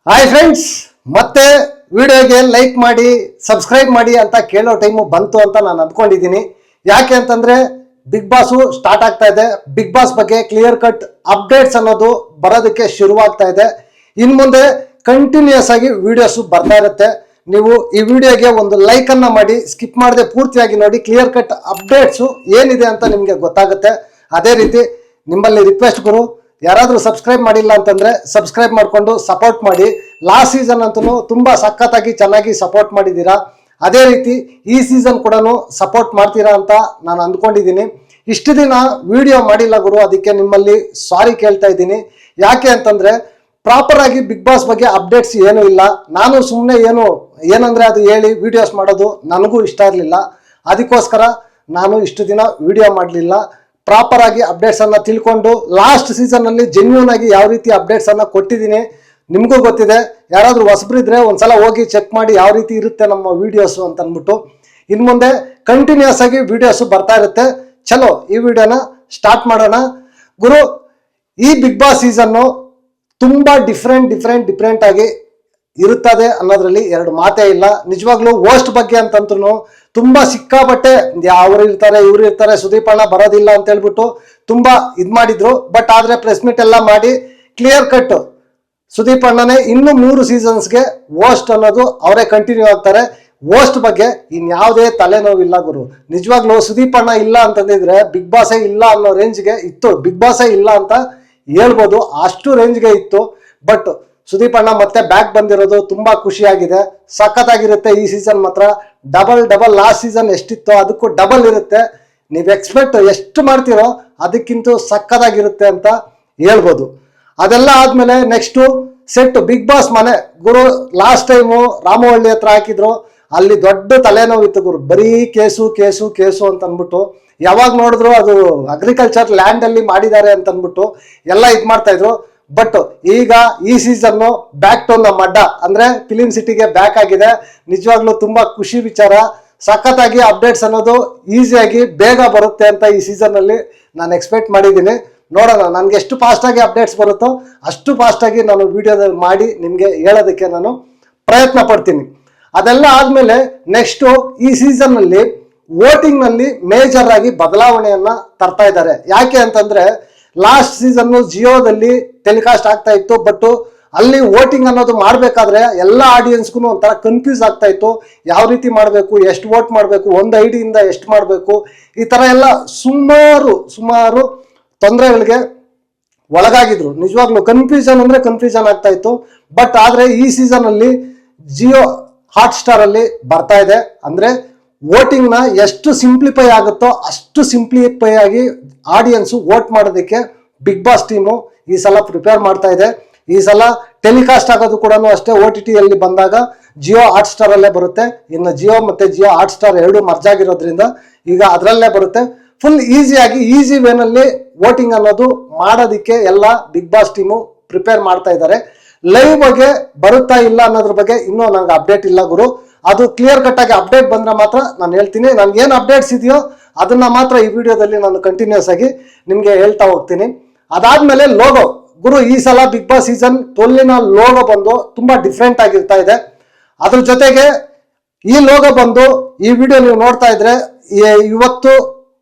Hi friends, ಮತ್ತೆ ವಿಡಿಯೋಗೆ like ಮಾಡಿ ಸಬ್ಸ್ಕ್ರೈಬ್ ಮಾಡಿ ಅಂತ ಕೇಳೋ ಟೈಮು ಬಂತು ಅಂತ ನಾನು ಅಂದ್ಕೊಂಡಿದ್ದೀನಿ. ಯಾಕೆ ಅಂತಂದ್ರೆ ಬಿಗ್ ಬಾಸ್ ಸ್ಟಾರ್ಟ್ ಆಗ್ತಾ ಇದೆ. ಬಿಗ್ ಬಾಸ್ ಬಗ್ಗೆ ಕ್ಲಿಯರ್ ಕಟ್ ಅಪ್ಡೇಟ್ಸ್ ಅನ್ನೋದು ಬರೋದಕ್ಕೆ ಶುರುವಾಗ್ತಾ ಇದೆ. ಇನ್ನು ಮುಂದೆ ಕಂಟಿನ್ಯೂಸ್ ಆಗಿ ವಿಡಿಯೋಸ್ ಬರ್ತಾ ಇರುತ್ತೆ. ನೀವು ಈ ವಿಡಿಯೋಗೆ ಒಂದು ಲೈಕ್ ಅನ್ನ ಮಾಡಿ ಸ್ಕಿಪ್ ಮಾಡದೆ ಪೂರ್ತಿಯಾಗಿ ನೋಡಿ. ಕ್ಲಿಯರ್ ಕಟ್ ಅಪ್ಡೇಟ್ಸ್ ಏನಿದೆ ಅಂತ ನಿಮಗೆ ಗೊತ್ತಾಗುತ್ತೆ. ಅದೇ ರೀತಿ ನಿಮ್ಮಲ್ಲಿ ರಿಕ್ವೆಸ್ಟ್ ಗುರು, ಯಾರಾದರೂ ಸಬ್ಸ್ಕ್ರೈಬ್ ಮಾಡಿಲ್ಲ ಅಂತಂದ್ರೆ ಸಬ್ಸ್ಕ್ರೈಬ್ ಮಾಡಿಕೊಂಡು ಸಪೋರ್ಟ್ ಮಾಡಿ. ಲಾಸ್ಟ್ ಸೀಸನ್ ಅಂತೂ ತುಂಬಾ ಸಖತ್ತಾಗಿ ಚೆನ್ನಾಗಿ ಸಪೋರ್ಟ್ ಮಾಡಿದ್ದೀರಾ. ಅದೇ ರೀತಿ ಈ ಸೀಸನ್ ಕೂಡ ಸಪೋರ್ಟ್ ಮಾಡ್ತೀರಾ ಅಂತ ನಾನು ಅಂದ್ಕೊಂಡಿದ್ದೀನಿ. ಇಷ್ಟು ದಿನ ವಿಡಿಯೋ ಮಾಡಿಲ್ಲ ಗುರು, ಅದಕ್ಕೆ ನಿಮ್ಮಲ್ಲಿ ಸಾರಿ ಕೇಳ್ತಾ ಇದ್ದೀನಿ. ಯಾಕೆ ಅಂತಂದ್ರೆ ಪ್ರಾಪರ್ ಆಗಿ ಬಿಗ್ ಬಾಸ್ ಬಗ್ಗೆ ಅಪ್ಡೇಟ್ಸ್ ಏನೂ ಇಲ್ಲ. ನಾನು ಸುಮ್ಮನೆ ಏನಂದ್ರೆ ಅದು ಹೇಳಿ ವಿಡಿಯೋಸ್ ಮಾಡೋದು ನನಗೂ ಇಷ್ಟ ಇರಲಿಲ್ಲ. ಅದಕ್ಕೋಸ್ಕರ ನಾನು ಇಷ್ಟು ದಿನ ವಿಡಿಯೋ ಮಾಡಲಿಲ್ಲ. ಪ್ರಾಪರ್ ಆಗಿ ಅಪ್ಡೇಟ್ಸ್ ಅನ್ನ ತಿಳ್ಕೊಂಡು ಲಾಸ್ಟ್ ಸೀಸನ್ ಅಲ್ಲಿ ಜೆನ್ಯೂನ್ ಆಗಿ ಯಾವ ರೀತಿ ಅಪ್ಡೇಟ್ಸ್ ಅನ್ನ ಕೊಟ್ಟಿದ್ದೀನಿ ನಿಮಗೂ ಗೊತ್ತಿದೆ. ಯಾರಾದ್ರೂ ಹೊಸಬ್ರಿದ್ರೆ ಒಂದ್ಸಲ ಹೋಗಿ ಚೆಕ್ ಮಾಡಿ ಯಾವ ರೀತಿ ಇರುತ್ತೆ ನಮ್ಮ ವಿಡಿಯೋಸ್ ಅಂತ ಅಂದ್ಬಿಟ್ಟು. ಇನ್ ಮುಂದೆ ಕಂಟಿನ್ಯೂಸ್ ಆಗಿ ವಿಡಿಯೋಸ್ ಬರ್ತಾ ಇರುತ್ತೆ. ಚಲೋ ಈ ವಿಡಿಯೋನ ಸ್ಟಾರ್ಟ್ ಮಾಡೋಣ ಗುರು. ಈ ಬಿಗ್ ಬಾಸ್ ಸೀಸನ್ನು ತುಂಬಾ ಡಿಫ್ರೆಂಟ್ ಆಗಿ ಇರುತ್ತದೆ ಅನ್ನೋದ್ರಲ್ಲಿ ಎರಡು ಮಾತೇ ಇಲ್ಲ. ನಿಜವಾಗ್ಲೂ ಹೋಸ್ಟ್ ಬಗ್ಗೆ ಅಂತಂತೂ ತುಂಬಾ ಸಿಕ್ಕಾಪಟ್ಟೆ ಅವ್ರು ಇರ್ತಾರೆ ಇವ್ರು ಇರ್ತಾರೆ, ಸುದೀಪ್ ಅಣ್ಣ ಬರೋದಿಲ್ಲ ಅಂತ ಹೇಳ್ಬಿಟ್ಟು ತುಂಬಾ ಇದ್ ಮಾಡಿದ್ರು. ಬಟ್ ಆದ್ರೆ ಪ್ರೆಸ್ ಮೀಟ್ ಎಲ್ಲ ಮಾಡಿ ಕ್ಲಿಯರ್ ಕಟ್ ಸುದೀಪ್ ಅಣ್ಣನೇ ಇನ್ನು 3 ಸೀಸನ್ಸ್ಗೆ ಹೋಸ್ಟ್ ಅನ್ನೋದು ಅವರೇ ಕಂಟಿನ್ಯೂ ಆಗ್ತಾರೆ. ಹೋಸ್ಟ್ ಬಗ್ಗೆ ಇನ್ಯಾವುದೇ ತಲೆನೋವಿಲ್ಲ ಗುರು. ನಿಜವಾಗ್ಲೂ ಸುದೀಪ್ ಅಣ್ಣ ಇಲ್ಲ ಅಂತಂದಿದ್ರೆ ಬಿಗ್ ಬಾಸೇ ಇಲ್ಲ ಅನ್ನೋ ರೇಂಜ್ಗೆ ಇತ್ತು. ಬಿಗ್ ಬಾಸೇ ಇಲ್ಲ ಅಂತ ಹೇಳ್ಬೋದು, ಅಷ್ಟು ರೇಂಜ್ಗೆ ಇತ್ತು. ಬಟ್ ಸುದೀಪ್ ಅಣ್ಣ ಮತ್ತೆ ಬ್ಯಾಕ್ ಬಂದಿರೋದು ತುಂಬಾ ಖುಷಿಯಾಗಿದೆ. ಸಖತ್ತಾಗಿರುತ್ತೆ ಈ ಸೀಸನ್ ಮಾತ್ರ. ಡಬಲ್ ಲಾಸ್ಟ್ ಸೀಸನ್ ಎಷ್ಟಿತ್ತೋ ಅದಕ್ಕೂ ಡಬಲ್ ಇರುತ್ತೆ. ನೀವು ಎಕ್ಸ್ಪೆಕ್ಟ್ ಎಷ್ಟು ಮಾಡ್ತೀರೋ ಅದಕ್ಕಿಂತ ಸಖತ್ತಾಗಿರುತ್ತೆ ಅಂತ ಹೇಳ್ಬೋದು. ಅದೆಲ್ಲ ಆದ್ಮೇಲೆ ನೆಕ್ಸ್ಟ್ ಸೆಟ್ ಬಿಗ್ ಬಾಸ್ ಮನೆ ಗುರು. ಲಾಸ್ಟ್ ಟೈಮು ರಾಮವಳ್ಳಿ ಹತ್ರ ಹಾಕಿದ್ರು, ಅಲ್ಲಿ ದೊಡ್ಡ ತಲೆನೋವಿತ್ತು ಗುರು. ಬರೀ ಕೇಸು ಅಂತ ಅಂದ್ಬಿಟ್ಟು ಯಾವಾಗ ನೋಡಿದ್ರು ಅದು ಅಗ್ರಿಕಲ್ಚರ್ ಲ್ಯಾಂಡ್ ಅಲ್ಲಿ ಮಾಡಿದ್ದಾರೆ ಅಂತ ಅಂದ್ಬಿಟ್ಟು ಎಲ್ಲ ಇದ್ ಮಾಡ್ತಾ ಇದ್ರು. ಬಟ್ ಈಗ ಈ ಸೀಸನ್ ಬ್ಯಾಕ್ ಟು ನಮ್ಮ ಅಡ್ಡ ಅಂದ್ರೆ ಫಿಲಿಂ ಸಿಟಿಗೆ ಬ್ಯಾಕ್ ಆಗಿದೆ. ನಿಜವಾಗ್ಲೂ ತುಂಬಾ ಖುಷಿ ವಿಚಾರ. ಸಖತ್ತಾಗಿ ಅಪ್ಡೇಟ್ಸ್ ಅನ್ನೋದು ಈಸಿಯಾಗಿ ಬೇಗ ಬರುತ್ತೆ ಅಂತ ಈ ಸೀಸನ್ ಅಲ್ಲಿ ನಾನು ಎಕ್ಸ್ಪೆಕ್ಟ್ ಮಾಡಿದ್ದೀನಿ. ನೋಡೋಣ ನನ್ಗೆ ಎಷ್ಟು ಫಾಸ್ಟ್ ಆಗಿ ಅಪ್ಡೇಟ್ಸ್ ಬರುತ್ತೋ ಅಷ್ಟು ಫಾಸ್ಟ್ ಆಗಿ ನಾನು ವಿಡಿಯೋದಲ್ಲಿ ಮಾಡಿ ನಿಮ್ಗೆ ಹೇಳೋದಕ್ಕೆ ನಾನು ಪ್ರಯತ್ನ ಪಡ್ತೀನಿ. ಅದೆಲ್ಲ ಆದ್ಮೇಲೆ ನೆಕ್ಸ್ಟ್ ಈ ಸೀಸನ್ ಅಲ್ಲಿ ವೋಟಿಂಗ್ ನಲ್ಲಿ ಮೇಜರ್ ಆಗಿ ಬದಲಾವಣೆಯನ್ನ ತರ್ತಾ ಇದ್ದಾರೆ. ಯಾಕೆ ಅಂತಂದ್ರೆ ಲಾಸ್ಟ್ ಸೀಸನ್ ಜಿಯೋದಲ್ಲಿ ಟೆಲಿಕಾಸ್ಟ್ ಆಗ್ತಾ ಇತ್ತು. ಬಟ್ ಅಲ್ಲಿ ವೋಟಿಂಗ್ ಅನ್ನೋದು ಮಾಡ್ಬೇಕಾದ್ರೆ ಎಲ್ಲ ಆಡಿಯನ್ಸ್ಗೂ ಒಂಥರ ಕನ್ಫ್ಯೂಸ್ ಆಗ್ತಾ ಇತ್ತು. ಯಾವ ರೀತಿ ಮಾಡಬೇಕು, ಎಷ್ಟು ವೋಟ್ ಮಾಡಬೇಕು, ಒಂದು ಐಡಿಯಿಂದ ಎಷ್ಟು ಮಾಡಬೇಕು, ಈ ತರ ಎಲ್ಲ ಸುಮಾರು ತೊಂದರೆಗಳಿಗೆ ಒಳಗಾಗಿದ್ರು. ನಿಜವಾಗ್ಲೂ ಕನ್ಫ್ಯೂಷನ್ ಆಗ್ತಾ ಇತ್ತು. ಬಟ್ ಆದ್ರೆ ಈ ಸೀಸನ್ ಅಲ್ಲಿ ಜಿಯೋ ಹಾಟ್ ಸ್ಟಾರ್ ಅಲ್ಲಿ ಬರ್ತಾ ಇದೆ. ಅಂದ್ರೆ ವೋಟಿಂಗ್ ನ ಎಷ್ಟು ಸಿಂಪ್ಲಿಫೈ ಆಗುತ್ತೋ ಅಷ್ಟು ಸಿಂಪ್ಲಿಫೈ ಆಗಿ ಆಡಿಯನ್ಸ್ ವೋಟ್ ಮಾಡೋದಕ್ಕೆ ಬಿಗ್ ಬಾಸ್ ಟೀಮು ಈ ಸಲ ಪ್ರಿಪೇರ್ ಮಾಡ್ತಾ ಇದೆ. ಈ ಸಲ ಟೆಲಿಕಾಸ್ಟ್ ಆಗೋದು ಕೂಡ ಅಷ್ಟೇ OTT ಅಲ್ಲಿ ಬಂದಾಗ ಜಿಯೋ ಹಾಟ್ ಸ್ಟಾರ್ ಅಲ್ಲೇ ಬರುತ್ತೆ. ಇನ್ನು ಜಿಯೋ ಮತ್ತೆ ಜಿಯೋ ಹಾಟ್ ಸ್ಟಾರ್ ಎರಡು ಮರ್ಜ್ ಆಗಿರೋದ್ರಿಂದ ಈಗ ಅದರಲ್ಲೇ ಬರುತ್ತೆ. ಫುಲ್ ಈಸಿ ವೇನಲ್ಲಿ ವೋಟಿಂಗ್ ಅನ್ನೋದು ಮಾಡೋದಕ್ಕೆ ಎಲ್ಲ ಬಿಗ್ ಬಾಸ್ ಟೀಮು ಪ್ರಿಪೇರ್ ಮಾಡ್ತಾ ಇದ್ದಾರೆ. ಲೈವ್ ಬಗ್ಗೆ ಬರುತ್ತಾ ಇಲ್ಲ ಅನ್ನೋದ್ರ ಬಗ್ಗೆ ಇನ್ನೂ ನಂಗೆ ಅಪ್ಡೇಟ್ ಇಲ್ಲ ಗುರು. ಅದು ಕ್ಲಿಯರ್ ಕಟ್ ಆಗಿ ಅಪ್ಡೇಟ್ ಬಂದ್ರೆ ಮಾತ್ರ ನಾನು ಹೇಳ್ತೀನಿ. ನನ್ಗೆ ಏನು ಅಪ್ಡೇಟ್ಸ್ ಇದೆಯೋ ಅದನ್ನ ಮಾತ್ರ ಈ ವಿಡಿಯೋದಲ್ಲಿ ನಾನು ಕಂಟಿನ್ಯೂಸ್ ಆಗಿ ನಿಮ್ಗೆ ಹೇಳ್ತಾ ಹೋಗ್ತೀನಿ. ಅದಾದ್ಮೇಲೆ ಲೋಗೋ ಗುರು, ಈ ಸಲ ಬಿಗ್ ಬಾಸ್ ಸೀಸನ್ 12ನ ಲೋಗೋ ಬಂದು ತುಂಬಾ ಡಿಫ್ರೆಂಟ್ ಆಗಿರ್ತಾ ಇದೆ. ಅದ್ರ ಜೊತೆಗೆ ಈ ಲೋಗೋ ಬಂದು ಈ ವಿಡಿಯೋ ನೀವು ನೋಡ್ತಾ ಇದ್ರೆ ಇವತ್ತು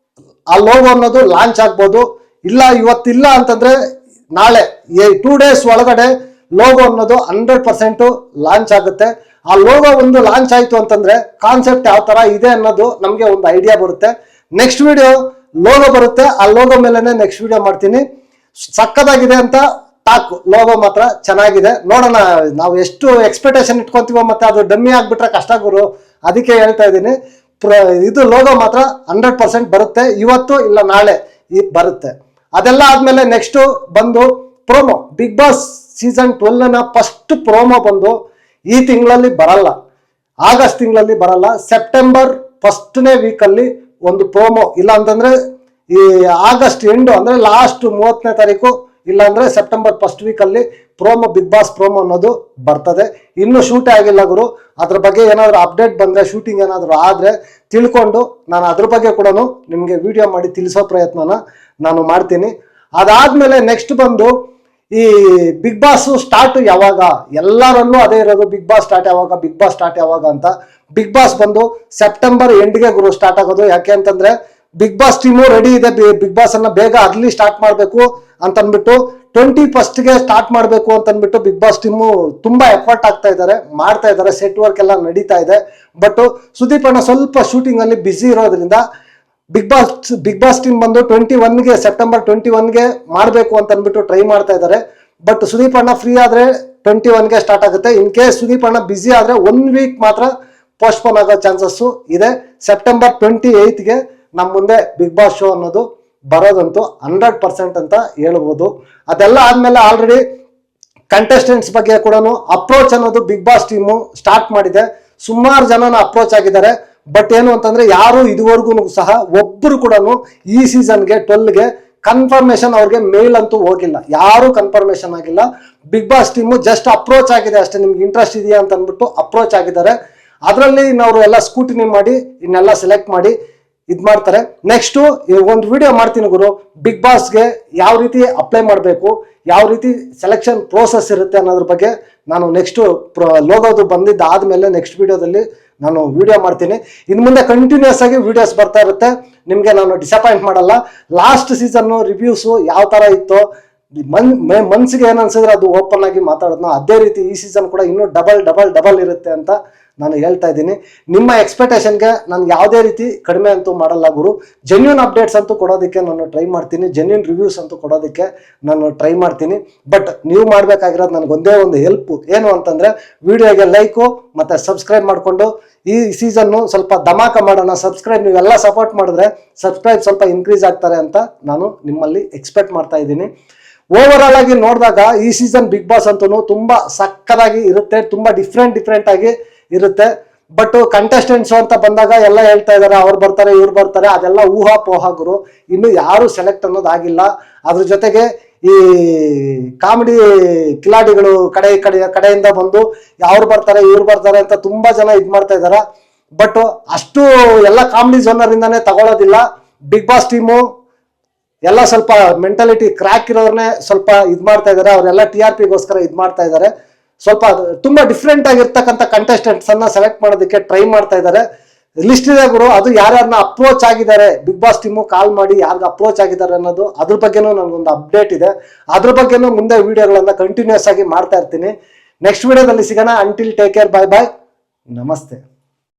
ಆ ಲೋಗೋ ಅನ್ನೋದು ಲಾಂಚ್ ಆಗ್ಬೋದು. ಇಲ್ಲ ಇವತ್ತಿಲ್ಲ ಅಂತಂದ್ರೆ ನಾಳೆ 2 days ಒಳಗಡೆ ಲೋಗೋ ಅನ್ನೋದು 100% ಲಾಂಚ್ ಆಗುತ್ತೆ. ಆ ಲೋಗೋ ಒಂದು ಲಾಂಚ್ ಆಯ್ತು ಅಂತಂದ್ರೆ ಕಾನ್ಸೆಪ್ಟ್ ಯಾವ ತರ ಇದೆ ಅನ್ನೋದು ನಮ್ಗೆ ಒಂದು ಐಡಿಯಾ ಬರುತ್ತೆ. ನೆಕ್ಸ್ಟ್ ವಿಡಿಯೋ ಲೋಗೋ ಬರುತ್ತೆ, ಆ ಲೋಗೋ ಮೇಲೆನೆ ನೆಕ್ಸ್ಟ್ ವಿಡಿಯೋ ಮಾಡ್ತೀನಿ. ಸಕ್ಕದಾಗಿದೆ ಅಂತ ಟಾಕ್. ಲೋಗೋ ಮಾತ್ರ ಚೆನ್ನಾಗಿದೆ. ನೋಡೋಣ ನಾವು ಎಷ್ಟು ಎಕ್ಸ್ಪೆಕ್ಟೇಷನ್ ಇಟ್ಕೊಂತೀವೋ, ಮತ್ತೆ ಅದು ಡಮ್ಮಿ ಆಗ್ಬಿಟ್ರೆ ಕಷ್ಟ ಗುರು. ಅದಕ್ಕೆ ಹೇಳ್ತಾ ಇದ್ದೀನಿ, ಇದು ಲೋಗೋ ಮಾತ್ರ 100% ಬರುತ್ತೆ. ಇವತ್ತು ಇಲ್ಲ ನಾಳೆ ಬರುತ್ತೆ. ಅದೆಲ್ಲ ಆದ್ಮೇಲೆ ನೆಕ್ಸ್ಟ್ ಬಂದು ಪ್ರೋಮೋ. ಬಿಗ್ ಬಾಸ್ ಸೀಸನ್ 12ನ ಫಸ್ಟ್ ಪ್ರೋಮೋ ಬಂದು ಈ ತಿಂಗಳಲ್ಲಿ ಬರಲ್ಲ, ಆಗಸ್ಟ್ ತಿಂಗಳಲ್ಲಿ ಬರಲ್ಲ. ಸೆಪ್ಟೆಂಬರ್ 1ನೇ ವೀಕಲ್ಲಿ ಒಂದು ಪ್ರೋಮೋ, ಇಲ್ಲ ಅಂತಂದ್ರೆ ಈ ಆಗಸ್ಟ್ ಎಂಡು ಅಂದ್ರೆ ಲಾಸ್ಟ್ 30ನೇ ತಾರೀಕು, ಇಲ್ಲ ಅಂದ್ರೆ ಸೆಪ್ಟೆಂಬರ್ 1st ವೀಕಲ್ಲಿ ಪ್ರೋಮೋ, ಬಿಗ್ ಬಾಸ್ ಪ್ರೋಮೋ ಅನ್ನೋದು ಬರ್ತದೆ. ಇನ್ನೂ ಶೂಟೇ ಆಗಿಲ್ಲ ಗುರು. ಅದ್ರ ಬಗ್ಗೆ ಏನಾದ್ರು ಅಪ್ಡೇಟ್ ಬಂದ್ರೆ, ಶೂಟಿಂಗ್ ಏನಾದ್ರು ಆದ್ರೆ ತಿಳ್ಕೊಂಡು ನಾನು ಅದ್ರ ಬಗ್ಗೆ ಕೂಡ ನಿಮ್ಗೆ ವಿಡಿಯೋ ಮಾಡಿ ತಿಳಿಸೋ ಪ್ರಯತ್ನನ ನಾನು ಮಾಡ್ತೀನಿ. ಅದಾದ್ಮೇಲೆ ನೆಕ್ಸ್ಟ್ ಬಂದು ಈ ಬಿಗ್ ಬಾಸ್ ಸ್ಟಾರ್ಟ್ ಯಾವಾಗ, ಎಲ್ಲರಲ್ಲೂ ಅದೇ ಇರೋದು, ಬಿಗ್ ಬಾಸ್ ಸ್ಟಾರ್ಟ್ ಯಾವಾಗ, ಬಿಗ್ ಬಾಸ್ ಸ್ಟಾರ್ಟ್ ಯಾವಾಗ ಅಂತ. ಬಿಗ್ ಬಾಸ್ ಬಂದು ಸೆಪ್ಟೆಂಬರ್ ಎಂಡ್ಗೆ ಗುರು ಸ್ಟಾರ್ಟ್ ಆಗೋದು. ಯಾಕೆ ಅಂತಂದ್ರೆ ಬಿಗ್ ಬಾಸ್ ಟೀಮು ರೆಡಿ ಇದೆ, ಬಿಗ್ ಬಾಸ್ ಅನ್ನ ಬೇಗ ಅರ್ಲಿ ಸ್ಟಾರ್ಟ್ ಮಾಡಬೇಕು ಅಂತ ಅಂದ್ಬಿಟ್ಟು 21ಗೆ ಸ್ಟಾರ್ಟ್ ಮಾಡಬೇಕು ಅಂತ ಅಂದ್ಬಿಟ್ಟು ಬಿಗ್ ಬಾಸ್ ಟೀಮು ತುಂಬಾ ಎಫರ್ಟ್ ಮಾಡ್ತಾ ಇದ್ದಾರೆ, ಸೆಟ್ ವರ್ಕ್ ಎಲ್ಲ ನಡೀತಾ ಇದೆ. ಬಟ್ ಸುದೀಪ್ ಅಣ್ಣ ಸ್ವಲ್ಪ ಶೂಟಿಂಗ್ ಅಲ್ಲಿ ಬಿಸಿ ಇರೋದ್ರಿಂದ ಬಿಗ್ ಬಾಸ್ ಟೀಮ್ ಬಂದು ಸೆಪ್ಟೆಂಬರ್ 21ಗೆ ಮಾಡಬೇಕು ಅಂತ ಅಂದ್ಬಿಟ್ಟು ಟ್ರೈ ಮಾಡ್ತಾ ಇದ್ದಾರೆ. ಬಟ್ ಸುದೀಪ್ ಅಣ್ಣ ಫ್ರೀ ಆದ್ರೆ 21ಗೆ ಸ್ಟಾರ್ಟ್ ಆಗುತ್ತೆ. ಇನ್ ಕೇಸ್ ಸುದೀಪ್ ಅಣ್ಣ ಬಿಸಿ ಆದ್ರೆ 1 ವೀಕ್ ಮಾತ್ರ ಪೋಸ್ಟ್ಪೋನ್ ಆಗೋ ಚಾನ್ಸಸ್ ಇದೆ. ಸೆಪ್ಟೆಂಬರ್ 28ಗೆ ನಮ್ಮ ಮುಂದೆ ಬಿಗ್ ಬಾಸ್ ಶೋ ಅನ್ನೋದು ಬರೋದಂತೂ 100% ಅಂತ ಹೇಳ್ಬೋದು. ಅದೆಲ್ಲ ಆದ್ಮೇಲೆ ಆಲ್ರೆಡಿ ಕಂಟೆಸ್ಟೆಂಟ್ಸ್ ಬಗ್ಗೆ ಕೂಡ ಅಪ್ರೋಚ್ ಅನ್ನೋದು ಬಿಗ್ ಬಾಸ್ ಟೀಮು ಸ್ಟಾರ್ಟ್ ಮಾಡಿದೆ. ಸುಮಾರು ಜನನ ಅಪ್ರೋಚ್ ಆಗಿದ್ದಾರೆ. ಬಟ್ ಏನು ಅಂತಂದ್ರೆ ಯಾರು ಇದುವರೆಗೂ ಸಹ ಒಬ್ಬರು ಕೂಡ ಈ ಸೀಸನ್ಗೆ 12ಗೆ ಕನ್ಫರ್ಮೇಶನ್ ಅವ್ರಿಗೆ ಮೇಲ್ ಅಂತೂ ಹೋಗಿಲ್ಲ, ಯಾರು ಕನ್ಫರ್ಮೇಶನ್ ಆಗಿಲ್ಲ. Big boss team just approach ಆಗಿದೆ ಅಷ್ಟೇ, ನಿಮ್ಗೆ ಇಂಟ್ರೆಸ್ಟ್ ಇದೆಯಾ ಅಂತ ಅಂದ್ಬಿಟ್ಟು ಅಪ್ರೋಚ್ ಆಗಿದ್ದಾರೆ. ಅದರಲ್ಲಿ ಅವರು ಎಲ್ಲ ಸ್ಕೂಟಿನಿ ಮಾಡಿ ಇನ್ನೆಲ್ಲ ಸೆಲೆಕ್ಟ್ ಮಾಡಿ ಇದ್ ಮಾಡ್ತಾರೆ. ನೆಕ್ಸ್ಟ್ ಒಂದು ವಿಡಿಯೋ ಮಾಡ್ತೀನಿ ಗುರು, ಬಿಗ್ ಬಾಸ್ಗೆ ಯಾವ ರೀತಿ ಅಪ್ಲೈ ಮಾಡಬೇಕು, ಯಾವ ರೀತಿ ಸೆಲೆಕ್ಷನ್ ಪ್ರೋಸೆಸ್ ಇರುತ್ತೆ ಅನ್ನೋದ್ರ ಬಗ್ಗೆ ನಾನು ನೆಕ್ಸ್ಟ್ ಲೋಗೋದು ಬಂದಿದ್ದ ಆದ್ಮೇಲೆ ನೆಕ್ಸ್ಟ್ ವಿಡಿಯೋದಲ್ಲಿ ನಾನು ವಿಡಿಯೋ ಮಾಡ್ತೀನಿ. ಇನ್ನು ಮುಂದೆ ಕಂಟಿನ್ಯೂಸ್ ಆಗಿ ವಿಡಿಯೋಸ್ ಬರ್ತಾ ಇರುತ್ತೆ, ನಿಮಗೆ ನಾನು ಡಿಸಪಾಯಿಂಟ್ ಮಾಡಲ್ಲ. ಲಾಸ್ಟ್ ಸೀಸನ್ ರಿವ್ಯೂಸು ಯಾವ ತರ ಇತ್ತು, ಮನ್ಸಿಗೆ ಏನ್ ಅನ್ಸಿದ್ರೆ ಅದು ಓಪನ್ ಆಗಿ ಮಾತಾಡೋದು, ಅದೇ ರೀತಿ ಈ ಸೀಸನ್ ಕೂಡ ಇನ್ನೂ ಡಬಲ್ ಇರುತ್ತೆ ಅಂತ ನಾನು ಹೇಳ್ತಾ ಇದ್ದೀನಿ. ನಿಮ್ಮ ಎಕ್ಸ್ಪೆಕ್ಟೇಷನ್ಗೆ ನಾನು ಯಾವುದೇ ರೀತಿ ಕಡಿಮೆ ಅಂತೂ ಮಾಡಲ್ಲ ಗುರು. ಜೆನ್ಯೂನ್ ಅಪ್ಡೇಟ್ಸ್ ಅಂತೂ ಕೊಡೋದಕ್ಕೆ ನಾನು ಟ್ರೈ ಮಾಡ್ತೀನಿ, ಜೆನ್ಯೂನ್ ರಿವ್ಯೂಸ್ ಅಂತೂ ಕೊಡೋದಕ್ಕೆ ನಾನು ಟ್ರೈ ಮಾಡ್ತೀನಿ. ಬಟ್ ನೀವು ಮಾಡಬೇಕಾಗಿರೋದು ನನಗೊಂದೇ ಒಂದು ಹೆಲ್ಪ್ ಏನು ಅಂತಂದ್ರೆ ವಿಡಿಯೋಗೆ ಲೈಕು ಮತ್ತೆ ಸಬ್ಸ್ಕ್ರೈಬ್ ಮಾಡಿಕೊಂಡು ಈ ಸೀಸನ್ನು ಸ್ವಲ್ಪ ಧಮಾಕ ಮಾಡೋಣ. ಸಬ್ಸ್ಕ್ರೈಬ್ ನೀವೆಲ್ಲ ಸಪೋರ್ಟ್ ಮಾಡಿದ್ರೆ ಸಬ್ಸ್ಕ್ರೈಬ್ ಸ್ವಲ್ಪ ಇನ್ಕ್ರೀಸ್ ಆಗ್ತಾರೆ ಅಂತ ನಾನು ನಿಮ್ಮಲ್ಲಿ ಎಕ್ಸ್ಪೆಕ್ಟ್ ಮಾಡ್ತಾ ಇದ್ದೀನಿ. ಓವರ್ ಆಲ್ ಆಗಿ ನೋಡಿದಾಗ ಈ ಸೀಸನ್ ಬಿಗ್ ಬಾಸ್ ಅಂತೂ ತುಂಬಾ ಸಕ್ಕದಾಗಿ ಇರುತ್ತೆ, ತುಂಬಾ ಡಿಫ್ರೆಂಟ್ ಆಗಿ ಇರುತ್ತೆ. ಬಟ್ ಕಂಟೆಸ್ಟೆಂಟ್ಸ್ ಅಂತ ಬಂದಾಗ ಎಲ್ಲ ಹೇಳ್ತಾ ಇದಾರೆ ಅವ್ರು ಬರ್ತಾರೆ ಇವ್ರು ಬರ್ತಾರೆ, ಅದೆಲ್ಲ ಊಹಾಪೋಹ ಗುರು. ಇನ್ನು ಯಾರು ಸೆಲೆಕ್ಟ್ ಅನ್ನೋದು ಆಗಿಲ್ಲ. ಅದ್ರ ಜೊತೆಗೆ ಈ ಕಾಮಿಡಿ ಕಿಲಾಡಿಗಳು ಕಡೆಯಿಂದ ಬಂದು ಅವ್ರು ಬರ್ತಾರೆ ಇವ್ರು ಬರ್ತಾರೆ ಅಂತ ತುಂಬಾ ಜನ ಇದ್ ಮಾಡ್ತಾ ಇದಾರೆ. ಬಟ್ ಅಷ್ಟು ಎಲ್ಲ ಕಾಮಿಡಿ ಜೋನರ್ ಇಂದಾನೆ ತಗೊಳ್ಳೋದಿಲ್ಲ. ಬಿಗ್ ಬಾಸ್ ಟೀಮು ಎಲ್ಲ ಸ್ವಲ್ಪ ಮೆಂಟಾಲಿಟಿ ಕ್ರ್ಯಾಕ್ ಇರೋರ್ನೇ ಸ್ವಲ್ಪ ಇದ್ ಮಾಡ್ತಾ ಇದಾರೆ, ಅವರೆಲ್ಲ TRPಗೋಸ್ಕರ ಇದ್ ಮಾಡ್ತಾ ಇದಾರೆ. ಸ್ವಲ್ಪ ತುಂಬಾ ಡಿಫ್ರೆಂಟ್ ಆಗಿರ್ತಕ್ಕಂಥ ಕಂಟೆಸ್ಟೆಂಟ್ಸ್ ಅನ್ನ ಸೆಲೆಕ್ಟ್ ಮಾಡೋದಕ್ಕೆ ಟ್ರೈ ಮಾಡ್ತಾ ಇದ್ದಾರೆ. ಲಿಸ್ಟ್ ಇದೆ ಗುರು, ಅದು ಯಾರ್ಯಾರನ್ನ ಅಪ್ರೋಚ್ ಆಗಿದ್ದಾರೆ ಬಿಗ್ ಬಾಸ್ ಟೀಮು ಕಾಲ್ ಮಾಡಿ ಯಾರ್ಗ ಅಪ್ರೋಚ್ ಆಗಿದ್ದಾರೆ ಅನ್ನೋದು ಅದ್ರ ಬಗ್ಗೆನೂ ನನಗೊಂದು ಅಪ್ಡೇಟ್ ಇದೆ. ಅದ್ರ ಬಗ್ಗೆನೂ ಮುಂದೆ ವಿಡಿಯೋಗಳನ್ನ ಕಂಟಿನ್ಯೂಸ್ ಆಗಿ ಮಾಡ್ತಾ ಇರ್ತೀನಿ. ನೆಕ್ಸ್ಟ್ ವಿಡಿಯೋದಲ್ಲಿ ಸಿಗೋಣ. ಅಂಟಿಲ್ ಟೇಕ್ ಕೇರ್, ಬಾಯ್ ನಮಸ್ತೆ.